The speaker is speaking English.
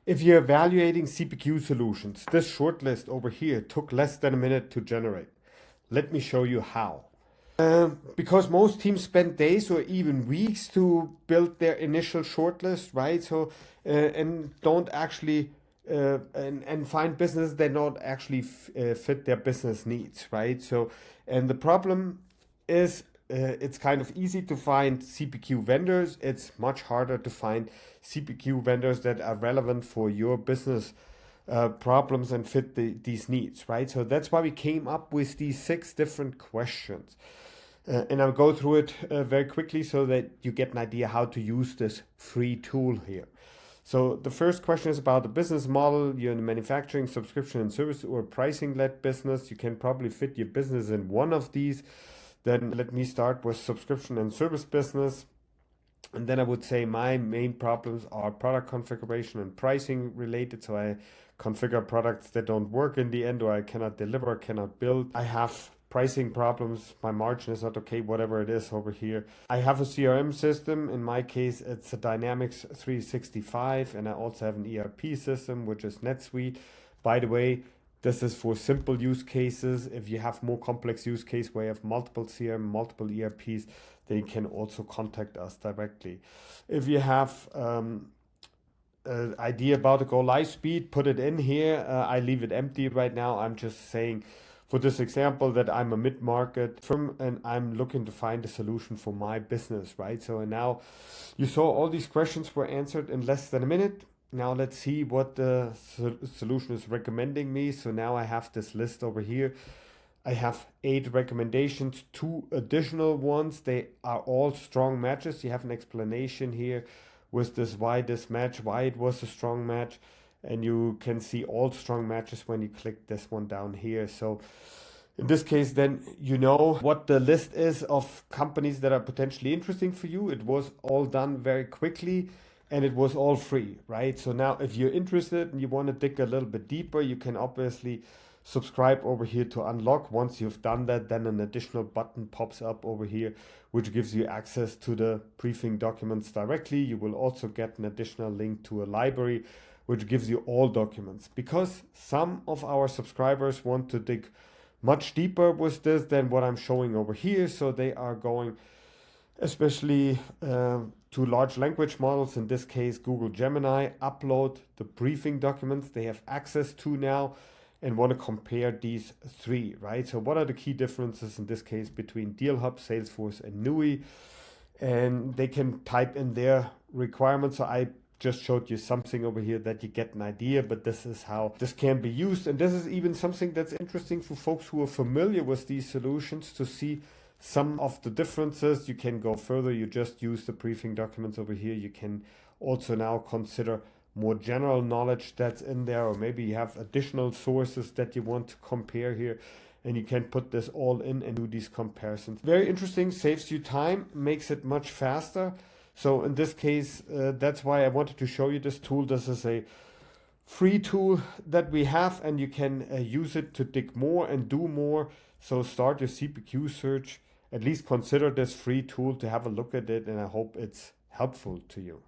If you're evaluating CPQ solutions, this shortlist over here took less than a minute to generate. Let me show you how. Because most teams spend days or even weeks to build their initial shortlist, right? So, and don't actually and find business that not actually fit their business needs, right? So, and the problem is it's kind of easy to find CPQ vendors. It's much harder to find CPQ vendors that are relevant for your business problems and fit these needs, right? So that's why we came up with these 6 different questions. And I'll go through it very quickly so that you get an idea how to use this free tool here. So the first question is about the business model. You're in the manufacturing, subscription and service or pricing-led business. You can probably fit your business in one of these. Then let me start with subscription and service business. And then I would say my main problems are product configuration and pricing related. So I configure products that don't work in the end, or I cannot deliver, cannot build. I have pricing problems. My margin is not okay, whatever it is over here. I have a CRM system. In my case, it's a Dynamics 365. And I also have an ERP system, which is NetSuite. By the way, this is for simple use cases. If you have more complex use case where you have multiple CRM, multiple ERPs, then you can also contact us directly. If you have an idea about the go live speed, put it in here. I leave it empty right now. I'm just saying for this example that I'm a mid-market firm and I'm looking to find a solution for my business, right? So and now you saw all these questions were answered in less than a minute. Now let's see what the solution is recommending me. So now I have this list over here. I have 8 recommendations, 2 additional ones. They are all strong matches. You have an explanation here with this why this match, why it was a strong match. And you can see all strong matches when you click this one down here. So in this case, then you know what the list is of companies that are potentially interesting for you. It was all done very quickly. And it was all free, right? So now if you're interested and you want to dig a little bit deeper, you can obviously subscribe over here to unlock. Once you've done that, then an additional button pops up over here, which gives you access to the briefing documents directly. You will also get an additional link to a library, which gives you all documents. Because some of our subscribers want to dig much deeper with this than what I'm showing over here. So they are going especially to large language models, in this case Google Gemini, upload the briefing documents they have access to now and want to compare these 3, right? So what are the key differences in this case between DealHub, Salesforce and NUI? And they can type in their requirements. So I just showed you something over here that you get an idea, but this is how this can be used. And this is even something that's interesting for folks who are familiar with these solutions to see some of the differences. You can go further. You just use the briefing documents over here. You can also now consider more general knowledge that's in there, or maybe you have additional sources that you want to compare here, and you can put this all in and do these comparisons. Very interesting, saves you time, makes it much faster. So in this case, that's why I wanted to show you this tool. This is a free tool that we have, and you can use it to dig more and do more. So start your CPQ search. At least consider this free tool to have a look at it, and I hope it's helpful to you.